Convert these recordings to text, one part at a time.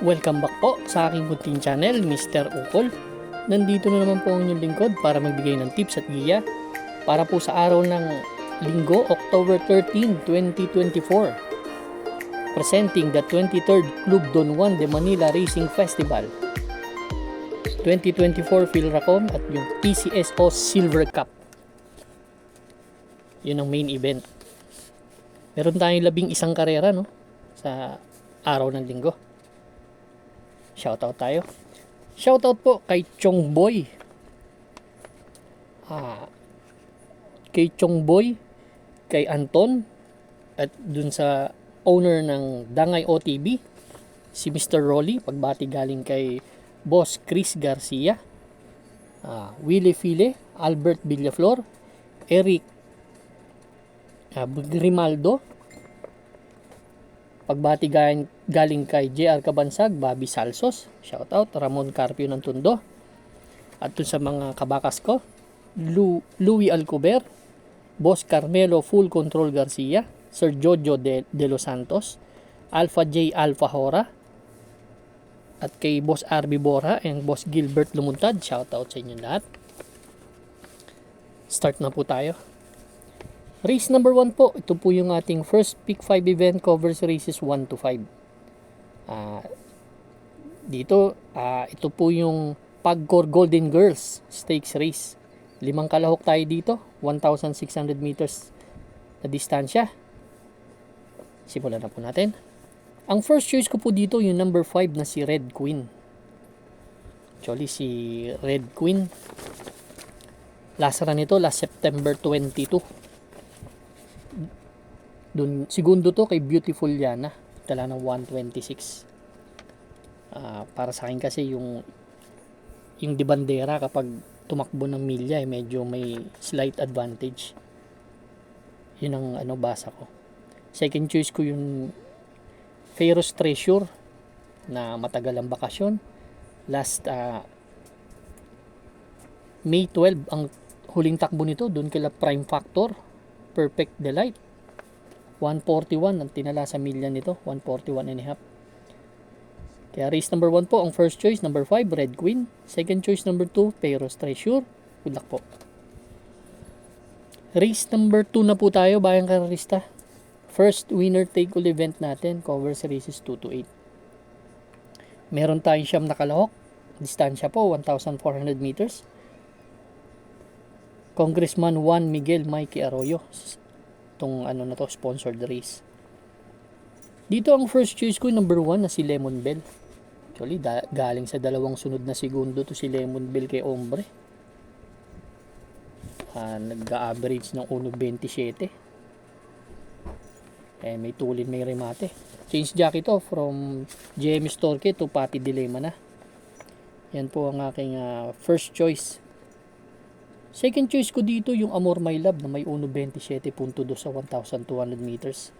Welcome back po sa aking munting channel, Mr. Ukol. Nandito na naman po ang inyong lingkod para magbigay ng tips at giya para po sa araw ng Linggo, October 13, 2024. Presenting the 23rd Club Don Juan de Manila Racing Festival 2024 Philracom at yung PCSO Silver Cup. Yun ang main event. Meron tayong 11 karera no sa araw ng Linggo. Shoutout tayo. Shoutout po kay Chong Boy. Kay Chong Boy, kay Anton, at dun sa owner ng Dangay OTB, si Mr. Rolly, pagbati galing kay Boss Chris Garcia, Willie File, Albert Villaflor, Eric Grimaldo, pagbati galing kay JR Kabansag, Bobby Salsos, shoutout, Ramon Carpio ng Tondo, at dun sa mga kabakas ko, Louis Alcober, Boss Carmelo Full Control Garcia, Sir Jojo de Los Santos, Alpha J Alpha Hora, at kay Boss RB Bora and Boss Gilbert Lumuntad, shoutout sa inyo lahat. Start na po tayo. Race number 1 po, ito po yung ating first Pick 5 event, covers races 1 to 5. Ito po yung Pagcor Golden Girls Stakes Race. 5 kalahok tayo dito, 1,600 meters na distansya. Simulan na po natin. Ang first choice ko po dito yung number 5 na si Red Queen. Actually si Red Queen, last run nito last September 22. Segundo to kay Beautiful Yana, tala ng 126. Para sa akin kasi yung di bandera kapag tumakbo ng milya medyo may slight advantage. Yun ang basa ko. Second choice ko yung Pharaoh's Treasure na matagal ang bakasyon. Last May 12 ang huling takbo nito, doon kila Prime Factor, Perfect Delight. 141 ang tinala sa milya nito, 141 and a half. Kaya race number 1 po, ang first choice, number 5, Red Queen. Second choice, number 2, Pharaoh's Treasure. Good luck po. Race number 2 na po tayo, bayang kararista. First winner take all event natin, covers races 2 to 8. Meron tayong siyam na kalahok. Distansya po, 1,400 meters. Congressman Juan Miguel Mikey Arroyo. Itong sponsored race. Dito ang first choice ko, number 1 na si Lemon Bell. Actually, galing sa dalawang sunod na segundo to si Lemon Bell kay Ombre. Nag-average ng 1.27. May tulin, may remate. Change jack ito from JM Storke to Pati Dilema na. Yan po ang aking first choice. Second choice ko dito yung Amor My Love na may 1.27.2 sa 1,200 meters.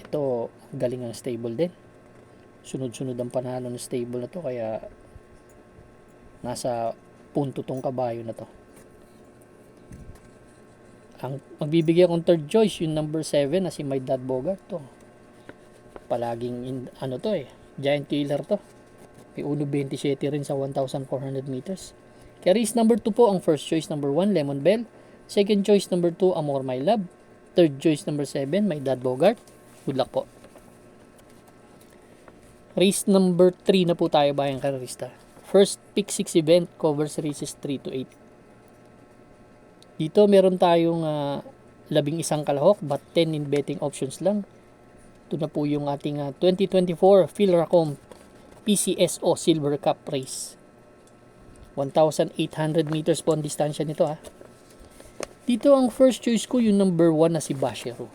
Ito galing ang stable din. Sunod-sunod ang panalo ng stable na to, kaya nasa punto tong kabayo na to. Ang magbibigay akong third choice yung number 7 na si My Dad Bogart to. Palaging giant killer to. May 1.27 rin sa 1,400 meters. Kaya race number 2 po, ang first choice number 1, Lemon Bell. Second choice number 2, Amor My Love. Third choice number 7, My Dad Bogart. Good luck po. Race number 3 na po tayo, bayang kararista. First Pick 6 event, covers races 3 to 8. Dito meron tayong 11 kalahok, but 10 in betting options lang. Ito na po yung ating 2024 Philracom PCSO Silver Cup Race. 1,800 meters po ang distansya nito Dito ang first choice ko yung number 1 na si Bashero.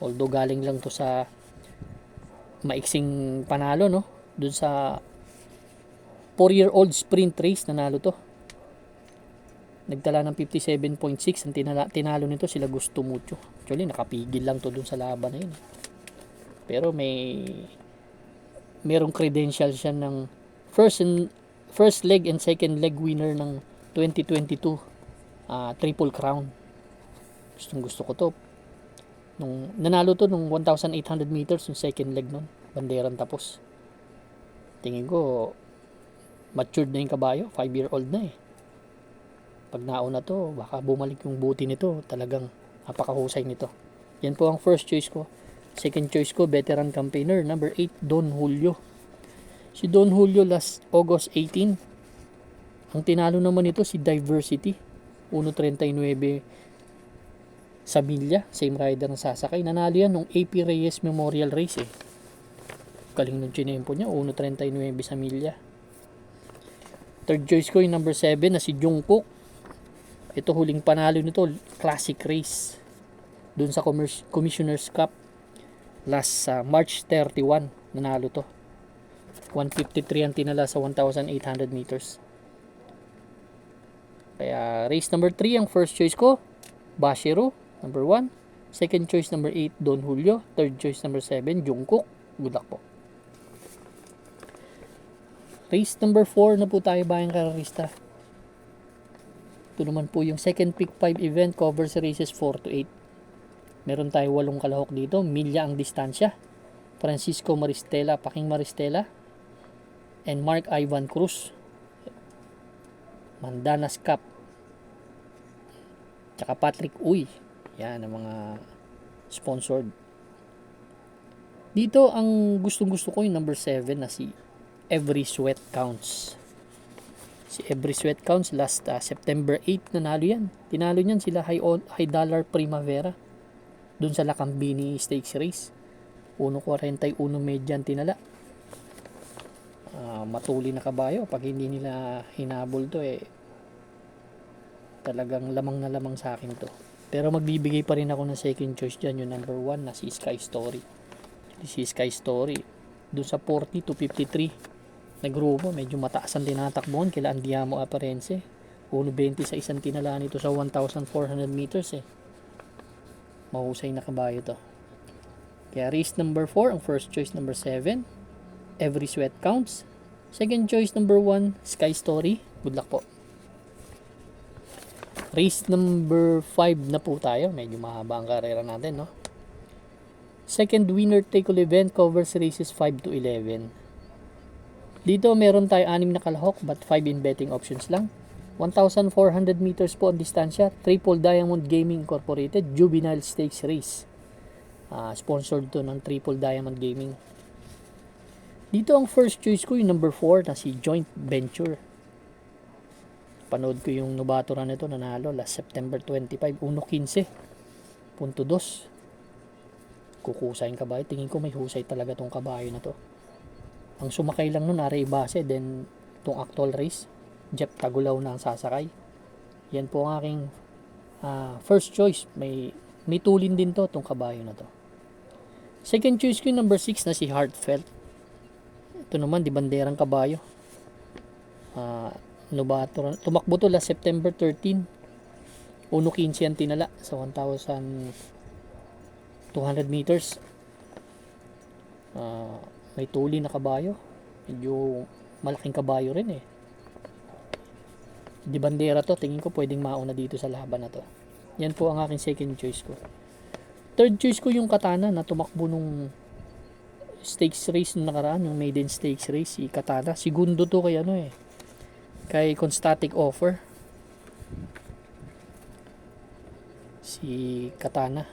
Although galing lang to sa maiksing panalo dun sa 4-year-old sprint race, nanalo to. Nagtala ng 57.6 ang tinalo nito sila Gusto Mucho. Actually nakapigil lang to dun sa laban na yun. Pero merong credential siya ng first leg and second leg winner ng 2022 Triple Crown. Gusto ko to. Nanalo to nung 1,800 meters yung second leg nun. Banderang tapos. Tingin ko, matured na yung kabayo. 5-year-old na eh. Pag nauna to, baka bumalik yung buti nito. Talagang napakahusay nito. Yan po ang first choice ko. Second choice ko, veteran campaigner. Number 8, Don Julio. Si Don Julio last August 18. Ang tinalo naman ito si Diversity. 1.39 sa milya. Same rider na sasakay. Nanalo yan nung AP Reyes Memorial Race eh. Galing nung chinempo niya. 1.39 sa milya. Third choice ko yung number 7 na si Jungkook. Ito huling panalo nito. Classic race. Doon sa Commissioner's Cup. Last March 31. Nanalo to. 153 ang tinala sa 1,800 meters. Kaya race number 3 ang first choice ko. Bashiro, number 1. Second choice number 8, Don Julio. Third choice number 7, Jungkook. Good luck po. Race number 4 na po tayo bayang kararista. Ito naman po yung second pick 5 event, covers races 4 to 8. Meron tayo 8 kalahok dito. Milya ang distansya. Francisco Maristela, Paking Maristela, and Mark Ivan Cruz. Mandanas Cup. Tsaka Patrick Uy. Yan ang mga sponsored. Dito ang gustong-gusto ko yung number 7 na si Every Sweat Counts. Si Every Sweat Counts last September 8 nanalo yan. Tinalo niyan sila High Dollar Primavera dun sa Lakambini Stakes Race. 1.41 median tinala. Matuli na kabayo. Pag hindi nila hinabol to talagang lamang na lamang sa akin to. Pero magbibigay pa rin ako ng second choice dyan. Yung number 1 na si Sky Story. Si Sky Story doon sa 40 to 53 nagrubo. Medyo mataas ang tinatakbuhan kila Andiamo Aparense. 1.20 sa isang tinala nito sa 1,400 meters mahusay na kabayo to. Kaya race number 4 ang first choice number 7, Every Sweat Counts. Second choice number 1, Sky Story. Good luck po. Race number 5 na po tayo. Medyo mahaba ang karera natin, no? Second winner take all event, covers races 5 to 11. Dito meron tayo 6 na kalahok but 5 in betting options lang. 1,400 meters po ang distansya. Triple Diamond Gaming Incorporated Juvenile Stakes Race. Sponsored to ng Triple Diamond Gaming. Dito ang first choice ko yung number 4 na si Joint Venture. Panood ko yung Novatora nito, nanalo last September 25, 1.15.2. Kukusay yung kabayo. Tingin ko may husay talaga tong kabayo na to. Ang sumakay lang nun, Aray Base, then itong actual race, Jeff Tagulaw na ang sasakay. Yan po ang aking first choice. May tulin din to, tong kabayo na to. Second choice ko yung number 6 na si Heartfelt. Ito naman, di banderang kabayo. Novator. Tumakbo to last September 13. 1.15 ang tinala sa 1,200 meters. May tuli na kabayo. Medyo malaking kabayo rin eh. Di bandera to. Tingin ko pwedeng mauna dito sa laban na to. Yan po ang aking second choice ko. Third choice ko yung Katana na tumakbo nung stakes race nung nakaraan, yung maiden stakes race, si Katana. Segundo to kay kay Constatic Offer. Si Katana.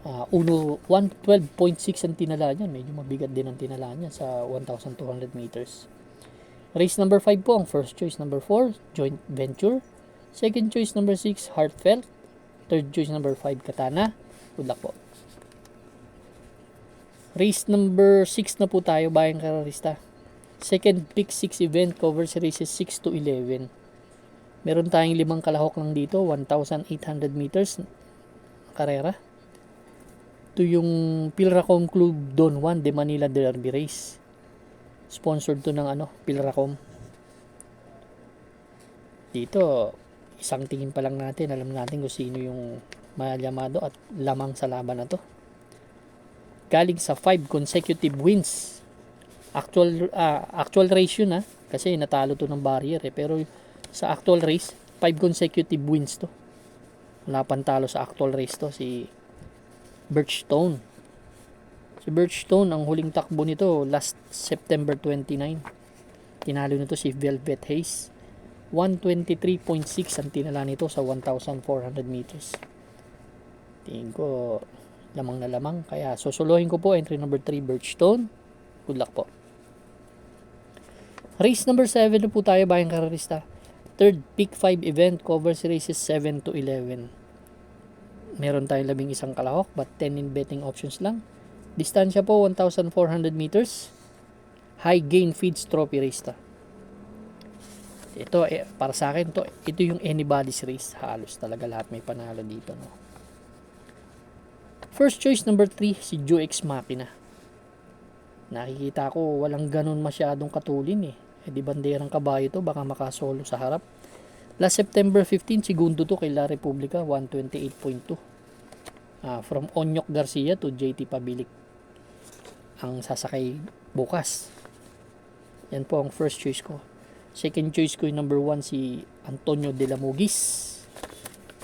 112.6 ang tinala niyan. Medyo mabigat din ang tinala niya sa 1,200 meters. Race number 5 po ang first choice number 4, Joint Venture. Second choice number 6, Heartfelt. Third choice number 5, Katana. Good luck po. Race number 6 na po tayo, bayang kararista. Second pick 6 event, covers races 6 to 11. Meron tayong 5 kalahok lang dito, 1,800 meters karera. Ito yung Pilracom Club Don Juan de Manila Derby Race. Sponsored to ng Pilracom. Dito, isang tingin pa lang natin, alam natin kung sino yung malamado at lamang sa laban na to. Galing sa 5 consecutive wins. Actual race yun kasi natalo to ng barrier pero sa actual race 5 consecutive wins to. Wala pang talo sa actual race to si Birchstone. Si Birchstone, ang huling takbo nito last September 29. Tinalo nito si Velvet Haze. 123.6 ang tinala nito sa 1,400 meters. Tingin ko lamang na lamang. Kaya susuluhin ko po entry number 3 Birchstone. Good luck po. Race number 7 na po tayo bayang karerista. Third Peak 5 event covers races 7 to 11. Meron tayong 11 kalahok but 10 in betting options lang. Distansya po 1,400 meters. High gain feeds trophy race ta. Ito para sa akin ito yung anybody's race. Halos talaga lahat may panalo dito, no. First choice number 3 si Joe Ex Machina. Nakikita ko walang ganun masyadong katulin eh. Di banderang kabayo to, baka makasolo sa harap. Last September 15, segundo to kay La Republica, 128.2. From Onyok Garcia to JT Pabilik ang sasakay bukas. Yan po ang first choice ko. Second choice ko yung number 1 si Antonio de la Mugis.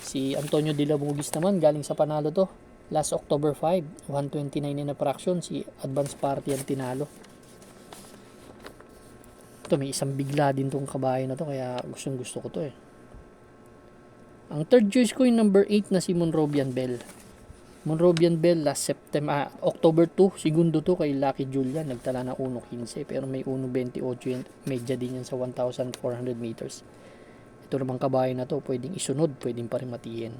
Si Antonio de la Mugis naman galing sa panalo to. Last October 5, 129 in a fraction, si Advance Party ang tinalo. Ito, may isang bigla din tong kabayo na to, kaya gustong gusto ko to eh. Ang third choice ko yung number 8 na si Monrobian Bell. Monrobian Bell last October 2, segundo to kay Lucky Julian, nagtala na 1.15 pero may 1.28 medya din yan sa 1,400 meters. Ito namang kabayo na to, pwedeng isunod, pwedeng pa rin matiin.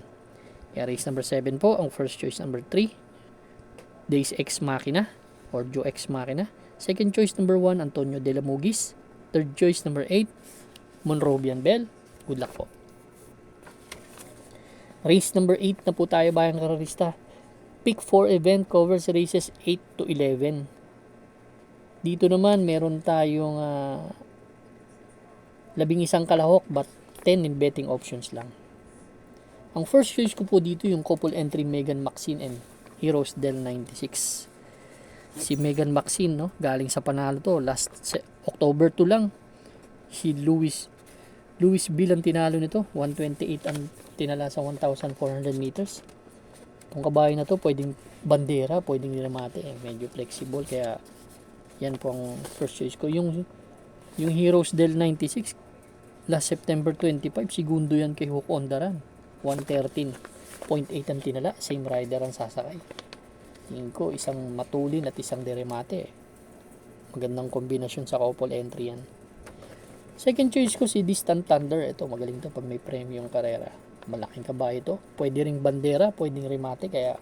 Kaya race number 7 po, ang first choice number 3, Days Ex Machina or Joe Ex Machina. Second choice number 1, Antonio de la Mugis. Third choice number 8, Monrobian Bell. Good luck po. Race number 8 na po tayo bayang karerista. Peak 4 event covers races 8 to 11. Dito naman meron tayong 11 kalahok but 10 in betting options lang. Ang first choice ko po dito yung couple entry Megan Maxine and Heroes Del 96. Si Megan Maxine, no, galing sa panalo to last October 2 lang. Si Louis Bill ang tinalo nito, 128 ang tinala sa 1,400 meters. Itong kabayo na to pwedeng bandera, pwedeng dinamate, medyo flexible, kaya yan po ang first choice ko. Yung Heroes Del 96 last September 25, segundo yan kay Hook Ondaran, 113.8 ang tinala, same rider ang sasakay. Tingin ko isang matulin at isang deremate. Magandang kombinasyon sa couple entry yan. Second choice ko si Distant Thunder. Ito magaling to pag may premium karera. Malaking kabayo to. Pwede ring bandera, pwedeng remate. Kaya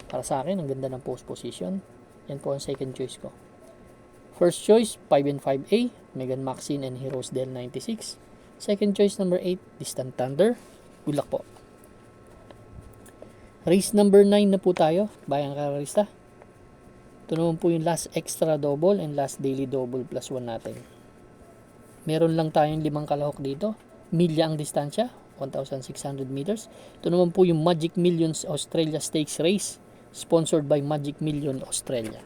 para sa akin ang ganda ng post position. Yan po ang second choice ko. First choice 5 and 5A, Megan Maxine and Heroes Del 96. Second choice number 8, Distant Thunder. Good luck po. Race number 9 na po tayo, bayang karerista. Ito naman po yung last extra double and last daily double plus 1 natin. Meron lang tayong 5 kalahok dito. Milya ang distansya, 1,600 meters. Ito naman po yung Magic Millions Australia Stakes Race, sponsored by Magic Million Australia.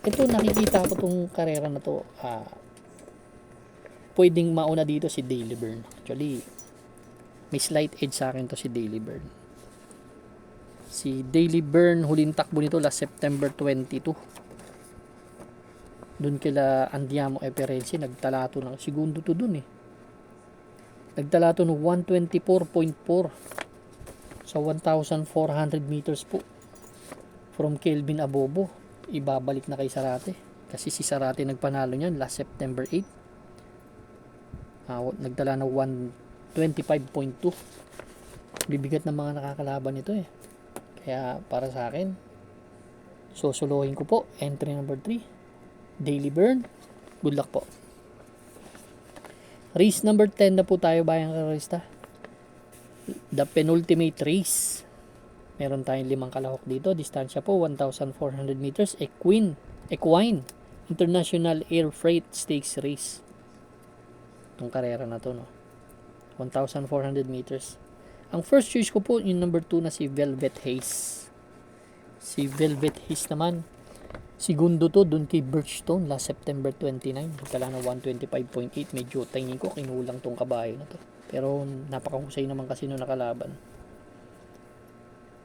Ito, nakikita ko tong karera na to. Pwedeng mauna dito si Daily Burn. Actually, may slight edge sa akin to si Daily Burn. Si Daily Burn, huling takbo nito last September 22. Doon kila Andiamo Eperense, nagtalato ng segundo to dun eh. Nagtalato ng 124.4 sa 1,400 meters po. From Kelvin Abobo, ibabalik na kay Sarate. Kasi si Sarate nagpanalo niyan last September 8. Nagtala ng 125.2. Bibigat ng mga nakakalaban nito eh. Kaya para sa akin, susuluhin ko po entry number 3, Daily Burn. Good luck po. Race number 10 na po tayo bayang karista. The penultimate race. Meron tayong 5 kalahok dito. Distansya po 1,400 meters. Equine International Air Freight Stakes Race. Itong karera na to, no? 1,400 meters. Ang first choice ko po yung number 2 na si Velvet Haze. Si Velvet Haze naman, segundo to dun kay Birchstone last September 29. Nagtala na 125.8. Medyo tingin ko kinulang tong kabayo na to. Pero napakahusay naman kasi nung nakalaban.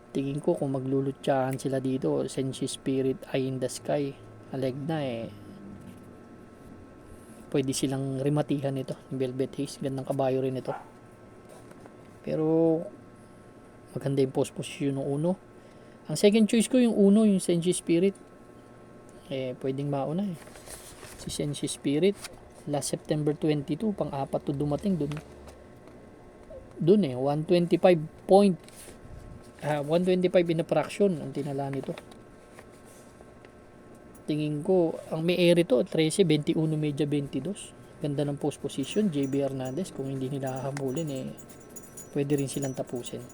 Tingin ko kung maglulutyahan sila dito, Senshi Spirit, Eye in the Sky, Alegna pwede silang rimatihan ito. Velvet Haze, gandang kabayo rin ito. Pero maganda yung post position ng uno. Ang second choice ko yung uno, yung Senshi Spirit. Pwedeng mauna si Senshi Spirit last September 22, pang-apat to dumating dun 125 in a fraction ang tinala nito. Tingin ko ang may air ito 13, 21, medya 22. Ganda ng post position. JB Hernandez, kung hindi nila hahabulin pwede rin silang tapusin.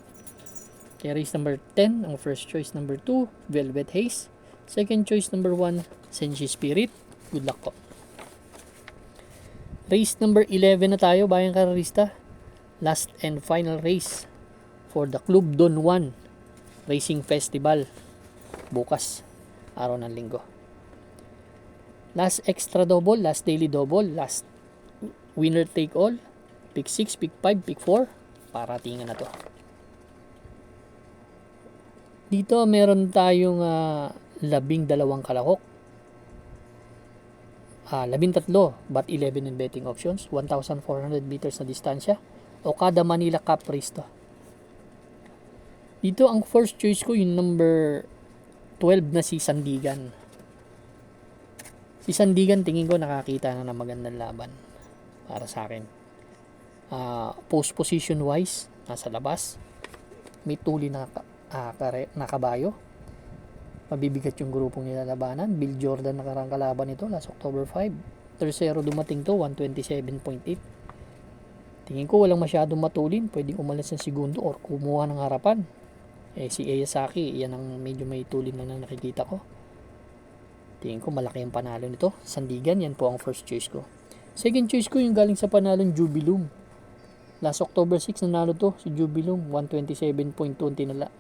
Kaya race number 10 ang first choice, number 2 Velvet Haze, second choice number 1 Senshi Spirit. Good luck po. Race number 11 na tayo, bayang karerista. Last and final race for the Club Don Juan Racing Festival. Bukas, araw ng linggo. Last extra double, last daily double, last winner take all. Pick 6, pick 5, pick 4. Paratingan na to. Dito meron tayong 12 kalahok. 13 but 11 in betting options. 1,400 meters na distansya. Okada Manila Cup race to. Dito ang first choice ko yung number 12 na si Sandigan. Si Sandigan tingin ko nakakita na ng magandang laban para sa akin. Post position wise, nasa labas. May tuli na kabayo. Mabibigat yung grupong nilalabanan. Bill Jordan nakarang kalaban ito last October 5. Tercero dumating to, 127.8. Tingin ko walang masyadong matulin. Pwedeng umalis ng segundo or kumuha ng harapan. Si Eyasaki, yan ang medyo may tulin na nakikita ko. Tingin ko malaki ang panalo nito. Sandigan, yan po ang first choice ko. Second choice ko yung galing sa panalong Jubilum. Last October 6 nanalo to si Jubilum, 127.2 tinala.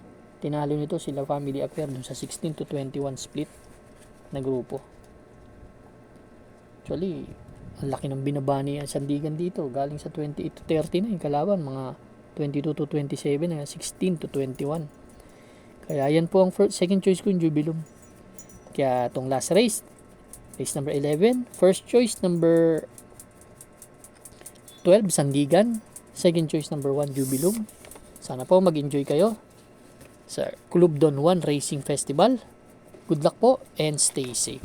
Tinalo nito sila Family Affair dun sa 16-21 split na grupo. Actually, ang laki ng binabani ang Sandigan dito. Galing sa 28-30 na yung kalaban. Mga 22-27 na 16-21. Kaya yan po ang second choice ko yung Jubilum. Kaya itong last race number 11. First choice number 12, Sandigan. Second choice number 1, Jubilum. Sana po mag-enjoy kayo sa Club Don Juan Racing Festival. Good luck po and stay safe.